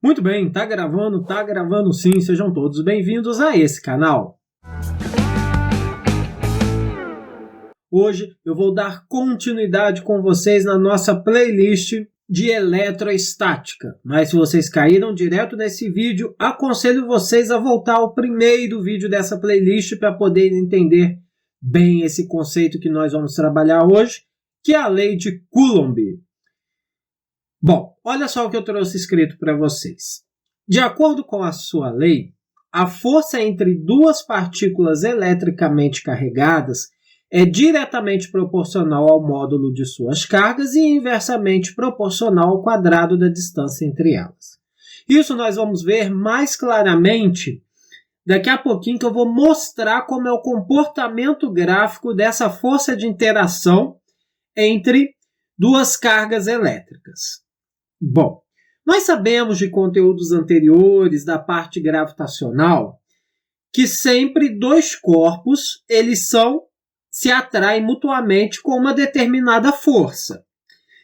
Muito bem, tá gravando sim, sejam todos bem-vindos a esse canal. Hoje eu vou dar continuidade com vocês na nossa playlist de eletroestática, mas se vocês caíram direto nesse vídeo, aconselho vocês a voltar ao primeiro vídeo dessa playlist para poder entender bem esse conceito que nós vamos trabalhar hoje, que é a lei de Coulomb. Bom, olha só o que eu trouxe escrito para vocês. De acordo com a sua lei, a força entre duas partículas eletricamente carregadas é diretamente proporcional ao módulo de suas cargas e inversamente proporcional ao quadrado da distância entre elas. Isso nós vamos ver mais claramente daqui a pouquinho, que eu vou mostrar como é o comportamento gráfico dessa força de interação entre duas cargas elétricas. Bom, nós sabemos de conteúdos anteriores da parte gravitacional que sempre dois corpos se atraem mutuamente com uma determinada força.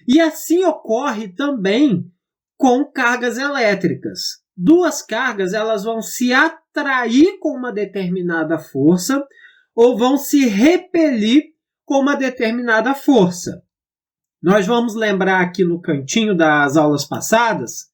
E assim ocorre também com cargas elétricas. Duas cargas elas vão se atrair com uma determinada força ou vão se repelir com uma determinada força. Nós vamos lembrar aqui no cantinho das aulas passadas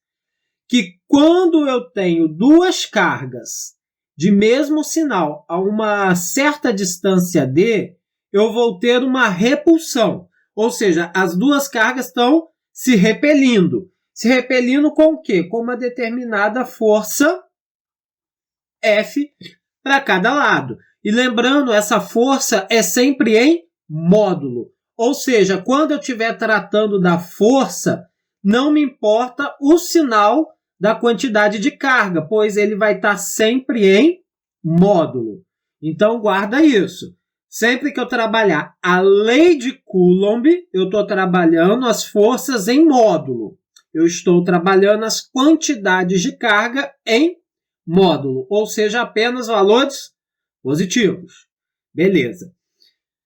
que quando eu tenho duas cargas de mesmo sinal a uma certa distância d, eu vou ter uma repulsão. Ou seja, as duas cargas estão se repelindo. Se repelindo com o quê? Com uma determinada força F para cada lado. E lembrando, essa força é sempre em módulo. Ou seja, quando eu estiver tratando da força, não me importa o sinal da quantidade de carga, pois ele vai estar sempre em módulo. Então, guarda isso. Sempre que eu trabalhar a lei de Coulomb, eu estou trabalhando as forças em módulo. Eu estou trabalhando as quantidades de carga em módulo, ou seja, apenas valores positivos. Beleza.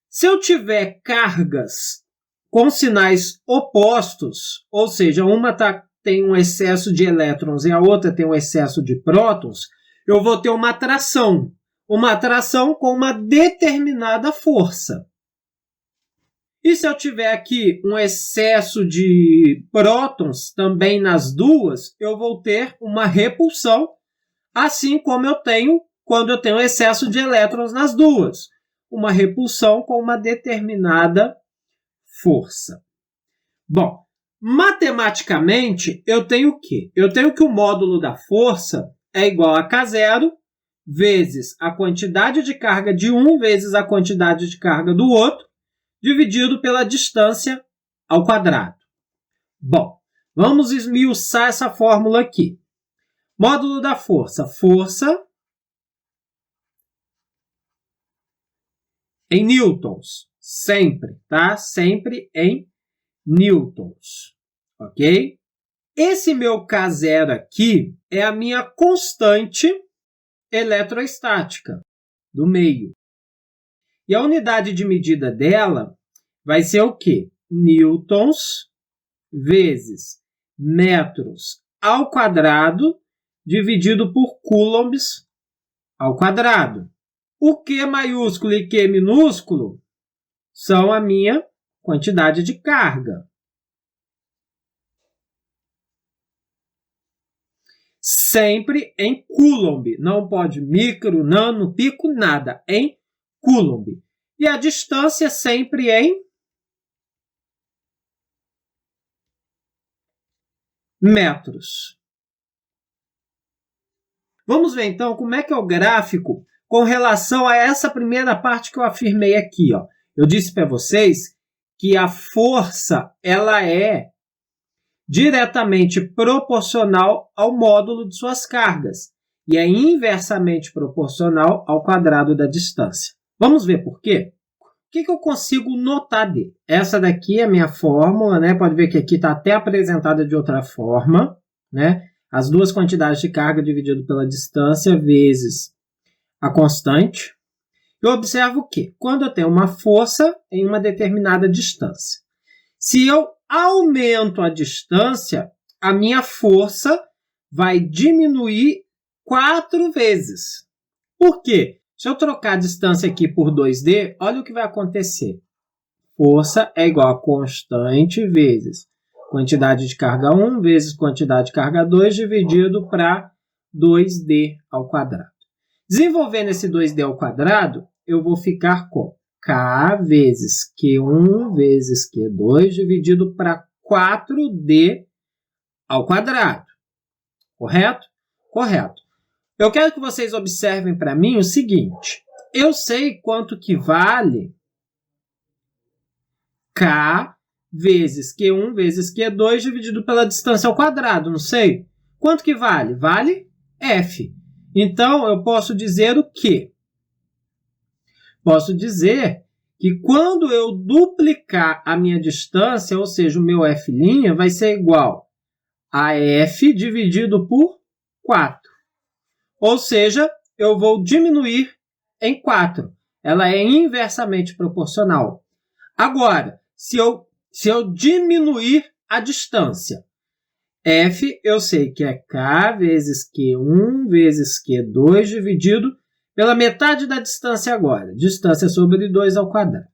Se eu tiver cargas com sinais opostos, ou seja, uma tem um excesso de elétrons e a outra tem um excesso de prótons, eu vou ter uma atração com uma determinada força. E se eu tiver aqui um excesso de prótons também nas duas, eu vou ter uma repulsão, assim como eu tenho quando eu tenho excesso de elétrons nas duas. Uma repulsão com uma determinada força. Bom, matematicamente, eu tenho o quê? Eu tenho que o módulo da força é igual a K0 vezes a quantidade de carga de um vezes a quantidade de carga do outro, dividido pela distância ao quadrado. Bom, vamos esmiuçar essa fórmula aqui. Módulo da força. Força em newtons, sempre, tá? Sempre em newtons, ok? Esse meu K0 aqui é a minha constante eletroestática do meio. E a unidade de medida dela vai ser o quê? Newtons vezes metros ao quadrado dividido por coulombs ao quadrado. O Q maiúsculo e Q minúsculo são a minha quantidade de carga. Sempre em Coulomb. Não pode micro, nano, pico, nada. Em Coulomb. E a distância sempre em metros. Vamos ver então como é que é o gráfico com relação a essa primeira parte que eu afirmei aqui. Ó. Eu disse para vocês que a força ela é diretamente proporcional ao módulo de suas cargas e é inversamente proporcional ao quadrado da distância. Vamos ver por quê? O que eu consigo notar dele? Essa daqui é a minha fórmula, né? Pode ver que aqui está até apresentada de outra forma, né? As duas quantidades de carga dividido pela distância vezes a constante. Eu observo que quando eu tenho uma força em uma determinada distância, se eu aumento a distância, a minha força vai diminuir 4 vezes. Por quê? Se eu trocar a distância aqui por 2D, olha o que vai acontecer. Força é igual a constante vezes quantidade de carga 1 vezes quantidade de carga 2 dividido para 2D ao quadrado. Desenvolvendo esse 2D ao quadrado, eu vou ficar com K vezes Q1 vezes Q2 dividido para 4D ao quadrado. Correto? Correto. Eu quero que vocês observem para mim o seguinte. Eu sei quanto que vale K vezes Q1 vezes Q2 dividido pela distância ao quadrado, não sei? Quanto que vale? Vale F. Então, eu posso dizer o quê? Posso dizer que quando eu duplicar a minha distância, ou seja, o meu F' vai ser igual a F dividido por 4. Ou seja, eu vou diminuir em 4. Ela é inversamente proporcional. Agora, se eu diminuir a distância, F eu sei que é K vezes Q1 vezes Q2 dividido pela metade da distância agora. Distância sobre 2 ao quadrado.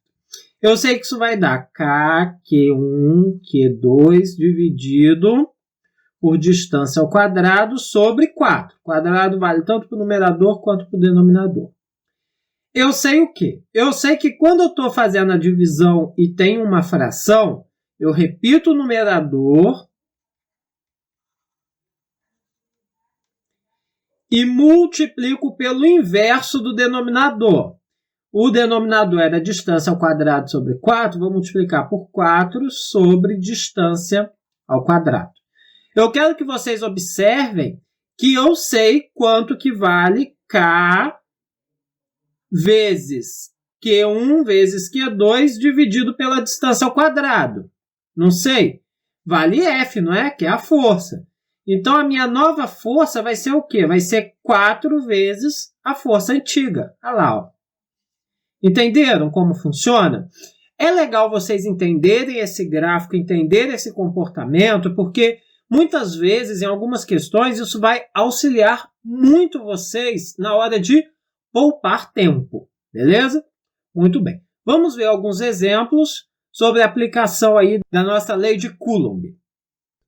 Eu sei que isso vai dar K, Q1, Q2 dividido por distância ao quadrado sobre 4. O quadrado vale tanto para o numerador quanto para o denominador. Eu sei o quê? Eu sei que quando eu estou fazendo a divisão e tem uma fração, eu repito o numerador e multiplico pelo inverso do denominador. O denominador era distância ao quadrado sobre 4, vou multiplicar por 4 sobre distância ao quadrado. Eu quero que vocês observem que eu sei quanto que vale K vezes Q1 vezes Q2 dividido pela distância ao quadrado. Não sei. Vale F, não é? Que é a força. Então, a minha nova força vai ser o quê? Vai ser 4 vezes a força antiga. Olha lá, ó. Entenderam como funciona? É legal vocês entenderem esse gráfico, entenderem esse comportamento, porque muitas vezes, em algumas questões, isso vai auxiliar muito vocês na hora de poupar tempo, beleza? Muito bem. Vamos ver alguns exemplos sobre a aplicação aí da nossa lei de Coulomb.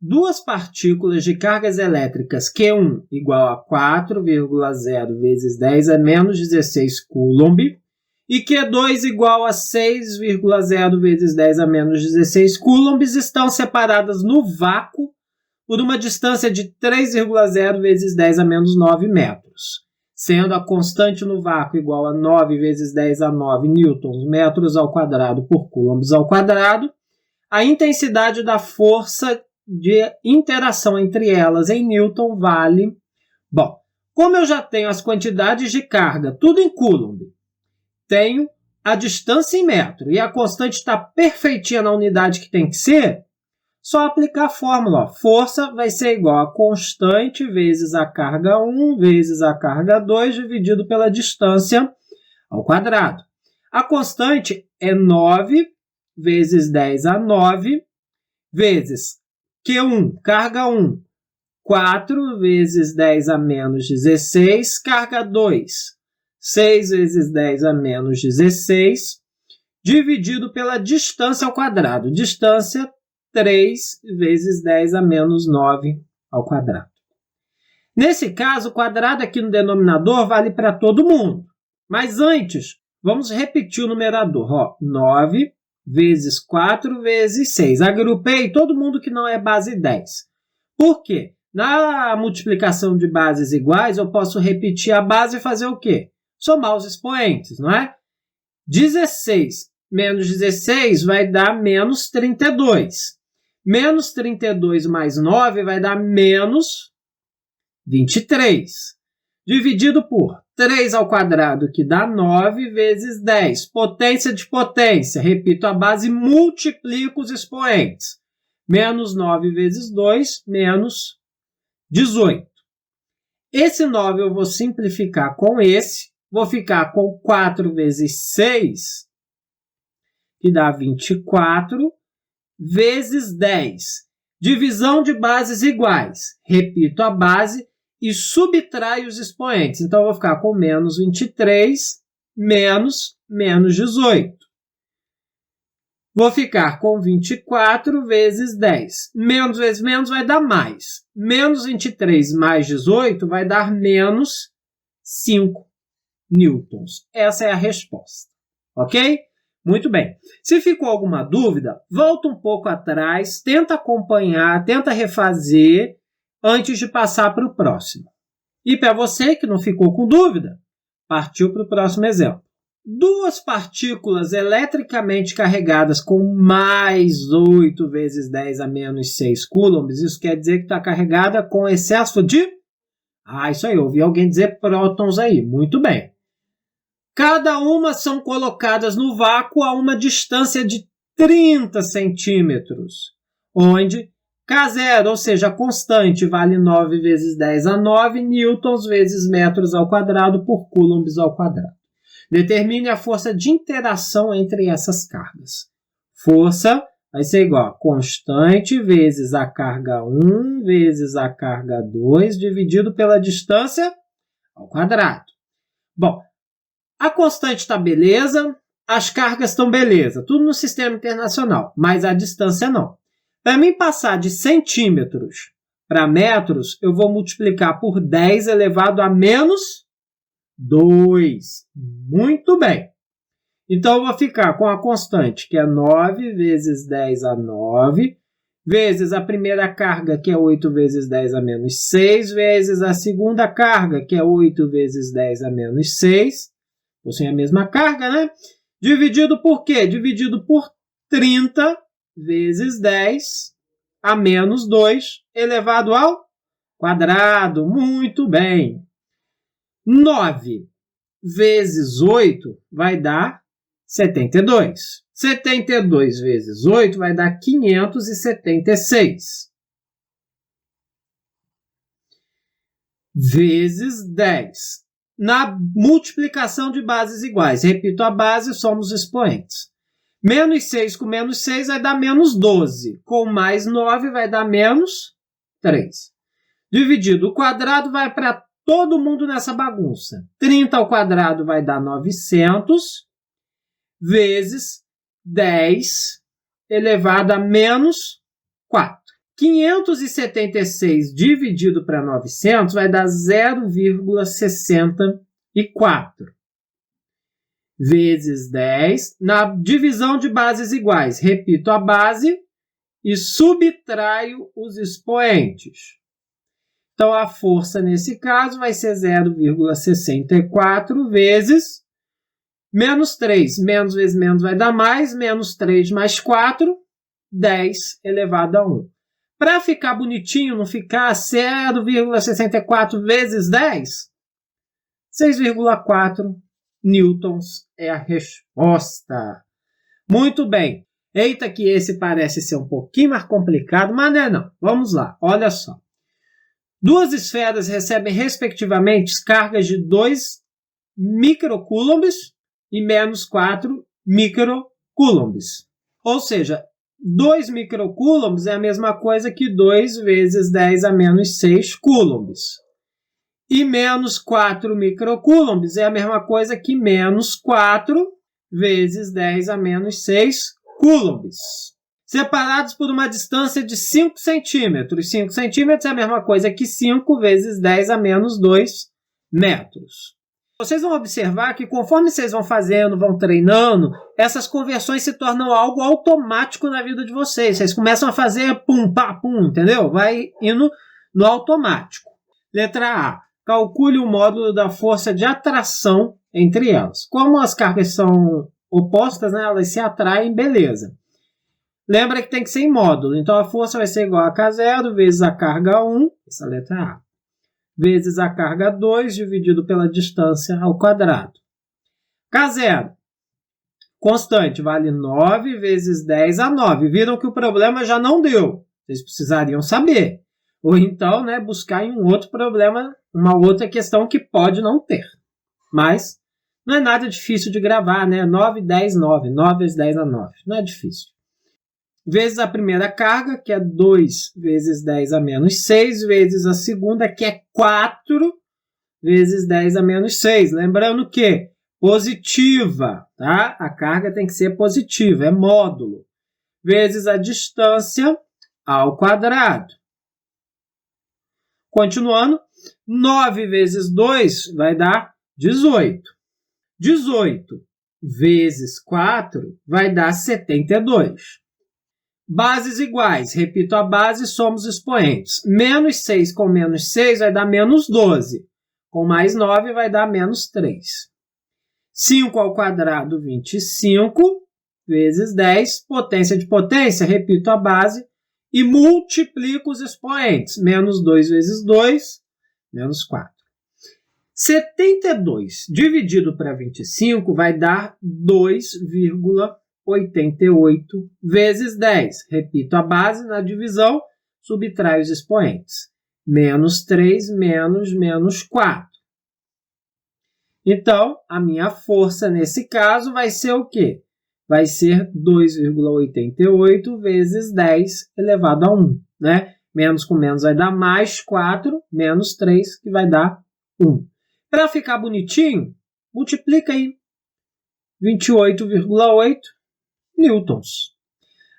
Duas partículas de cargas elétricas Q1 igual a 4,0 vezes 10 a menos 16 Coulomb e Q2 igual a 6,0 vezes 10 a menos 16 coulombs estão separadas no vácuo por uma distância de 3,0 vezes 10 a menos 9 metros. Sendo a constante no vácuo igual a 9 vezes 10 a 9 newtons metros ao quadrado por coulombs ao quadrado, a intensidade da força de interação entre elas em newton vale... Bom, como eu já tenho as quantidades de carga, tudo em coulomb, tenho a distância em metro e a constante está perfeitinha na unidade que tem que ser, só aplicar a fórmula. Ó. Força vai ser igual a constante vezes a carga 1 vezes a carga 2 dividido pela distância ao quadrado. A constante é 9 vezes 10 a 9 vezes Q1, carga 1, 4 vezes 10 a menos 16, carga 2, 6 vezes 10 a menos 16, dividido pela distância ao quadrado. Distância 3 vezes 10 a menos 9 ao quadrado. Nesse caso, o quadrado aqui no denominador vale para todo mundo. Mas antes, vamos repetir o numerador. Ó, 9 vezes 4 vezes 6. Agrupei todo mundo que não é base 10. Por quê? Na multiplicação de bases iguais, eu posso repetir a base e fazer o quê? Somar os expoentes, não é? 16 menos 16 vai dar menos 32. Menos 32 mais 9 vai dar menos 23. Dividido por 3 ao quadrado, que dá 9 vezes 10. Potência de potência. Repito a base, multiplico os expoentes. Menos 9 vezes 2, menos 18. Esse 9 eu vou simplificar com esse. Vou ficar com 4 vezes 6, que dá 24, vezes 10. Divisão de bases iguais. Repito a base e subtraio os expoentes. Então, eu vou ficar com menos 23 menos 18. Vou ficar com 24 vezes 10. Menos vezes menos vai dar mais. Menos 23 mais 18 vai dar menos 5 newtons. Essa é a resposta. Ok? Muito bem. Se ficou alguma dúvida, volta um pouco atrás, tenta acompanhar, tenta refazer antes de passar para o próximo. E para você que não ficou com dúvida, partiu para o próximo exemplo. Duas partículas eletricamente carregadas com mais 8 vezes 10 a menos 6 coulombs, isso quer dizer que está carregada com excesso de... isso aí, eu ouvi alguém dizer prótons aí. Muito bem. Cada uma são colocadas no vácuo a uma distância de 30 centímetros, onde K0, ou seja, a constante, vale 9 vezes 10 a 9 newtons vezes metros ao quadrado por coulombs ao quadrado. Determine a força de interação entre essas cargas. Força vai ser igual a constante vezes a carga 1 vezes a carga 2 dividido pela distância ao quadrado. Bom, a constante está beleza, as cargas estão beleza, tudo no sistema internacional, mas a distância não. Para mim passar de centímetros para metros, eu vou multiplicar por 10 elevado a menos 2. Muito bem. Então, eu vou ficar com a constante, que é 9 vezes 10 a 9, vezes a primeira carga, que é 8 vezes 10 a menos 6, vezes a segunda carga, que é 8 vezes 10 a menos 6, ou sem a mesma carga, né? Dividido por quê? Dividido por 30 vezes 10 a menos 2 elevado ao quadrado. Muito bem. 9 vezes 8 vai dar 72. 72 vezes 8 vai dar 576. Vezes 10. Na multiplicação de bases iguais. Repito a base, somos expoentes. Menos 6 com menos 6 vai dar menos 12. Com mais 9 vai dar menos 3. Dividido, o quadrado vai para todo mundo nessa bagunça. 30 ao quadrado vai dar 900 vezes 10 elevado a menos 4. 576 dividido para 900 vai dar 0,64 vezes 10 na divisão de bases iguais. Repito a base e subtraio os expoentes. Então, a força nesse caso vai ser 0,64 vezes menos 3. Menos vezes menos vai dar mais. Menos 3 mais 4, 10 elevado a 1. Para ficar bonitinho, não ficar 0,64 vezes 10, 6,4 newtons é a resposta. Muito bem. Eita que esse parece ser um pouquinho mais complicado, mas não é não. Vamos lá, olha só. Duas esferas recebem respectivamente cargas de 2 microcoulombs e menos 4 microcoulombs. Ou seja, 2 microcoulombs é a mesma coisa que 2 vezes 10 a menos 6 coulombs. E menos 4 microcoulombs é a mesma coisa que menos 4 vezes 10 a menos 6 coulombs. Separados por uma distância de 5 centímetros. 5 centímetros é a mesma coisa que 5 vezes 10 a menos 2 metros. Vocês vão observar que conforme vocês vão fazendo, vão treinando, essas conversões se tornam algo automático na vida de vocês. Vocês começam a fazer pum, pá, pum, entendeu? Vai indo no automático. Letra A. Calcule o módulo da força de atração entre elas. Como as cargas são opostas, né, elas se atraem, beleza. Lembra que tem que ser em módulo. Então, a força vai ser igual a K0 vezes a carga 1, essa é a letra A, vezes a carga 2 dividido pela distância ao quadrado. K0, constante, vale 9 vezes 10 a 9. Viram que o problema já não deu. Vocês precisariam saber. Ou então, né, buscar em um outro problema, uma outra questão que pode não ter. Mas não é nada difícil de gravar, né? 9, 10, 9. 9 vezes 10 a 9. Não é difícil. vezes a primeira carga, que é 2 vezes 10 a menos 6, vezes a segunda, que é 4 vezes 10 a menos 6. Lembrando que positiva, tá? A carga tem que ser positiva, é módulo. Vezes a distância ao quadrado. Continuando, 9 vezes 2 vai dar 18. 18 vezes 4 vai dar 72. Bases iguais, repito a base, somos expoentes. Menos 6 com menos 6 vai dar menos 12. Com mais 9 vai dar menos 3. 5 ao quadrado, 25, vezes 10, potência de potência, repito a base, e multiplico os expoentes. Menos 2 vezes 2, menos 4. 72 dividido para 25 vai dar 2,88 vezes 10. Repito a base na divisão, subtrai os expoentes. Menos 3 menos 4. Então, a minha força nesse caso vai ser o quê? Vai ser 2,88 vezes 10 elevado a 1. Né? Menos com menos vai dar mais 4, menos 3, que vai dar 1. Para ficar bonitinho, multiplica aí 28,8 newtons.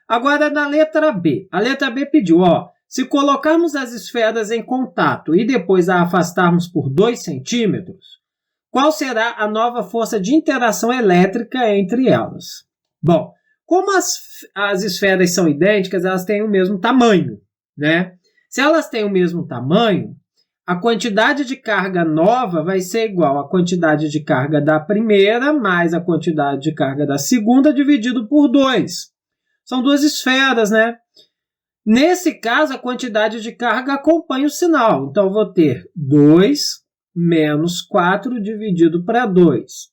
Agora, na letra B. A letra B pediu, se colocarmos as esferas em contato e depois a afastarmos por 2 centímetros, qual será a nova força de interação elétrica entre elas? Bom, como as esferas são idênticas, elas têm o mesmo tamanho, né? Se elas têm o mesmo tamanho, a quantidade de carga nova vai ser igual à quantidade de carga da primeira mais a quantidade de carga da segunda dividido por 2. São duas esferas, né? Nesse caso, a quantidade de carga acompanha o sinal. Então, eu vou ter 2 menos 4 dividido para 2.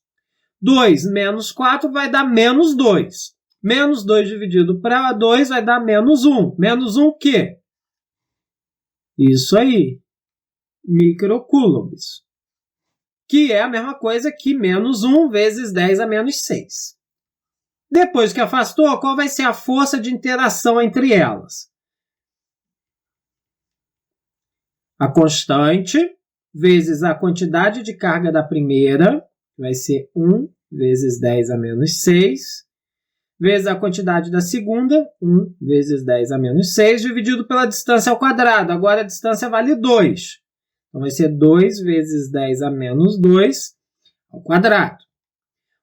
2 menos 4 vai dar menos 2. Menos 2 dividido para 2 vai dar menos 1. Menos 1 o quê? Isso aí. Microcoulombs. Que é a mesma coisa que menos 1 vezes 10 a menos 6. Depois que afastou, qual vai ser a força de interação entre elas? A constante vezes a quantidade de carga da primeira, vai ser 1 vezes 10 a menos 6, vezes a quantidade da segunda, 1 vezes 10 a menos 6, dividido pela distância ao quadrado. Agora a distância vale 2. Então vai ser 2 vezes 10 a menos 2 ao quadrado.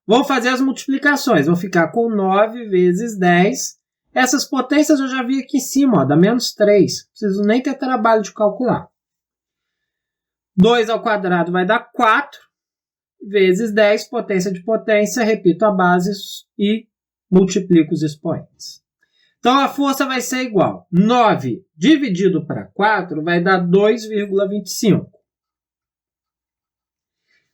Vou fazer as multiplicações. Vou ficar com 9 vezes 10. Essas potências eu já vi aqui em cima, dá menos 3. Não preciso nem ter trabalho de calcular. 2 ao quadrado vai dar 4 vezes 10, potência de potência, repito a base e multiplico os expoentes. Então, a força vai ser igual. 9 dividido para 4 vai dar 2,25.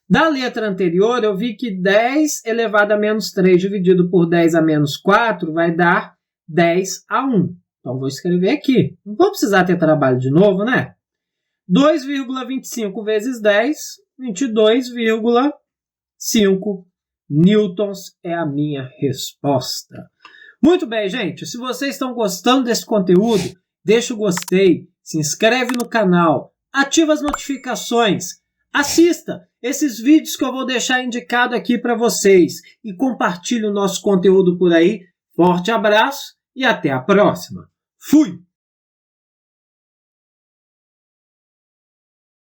Da letra anterior, eu vi que 10 elevado a menos 3 dividido por 10 a menos 4 vai dar 10 a 1. Então, vou escrever aqui. Não vou precisar ter trabalho de novo, né? 2,25 vezes 10, 22,5 newtons é a minha resposta. Muito bem, gente. Se vocês estão gostando desse conteúdo, deixa o gostei, se inscreve no canal, ativa as notificações, assista esses vídeos que eu vou deixar indicado aqui para vocês e compartilhe o nosso conteúdo por aí. Forte abraço e até a próxima. Fui!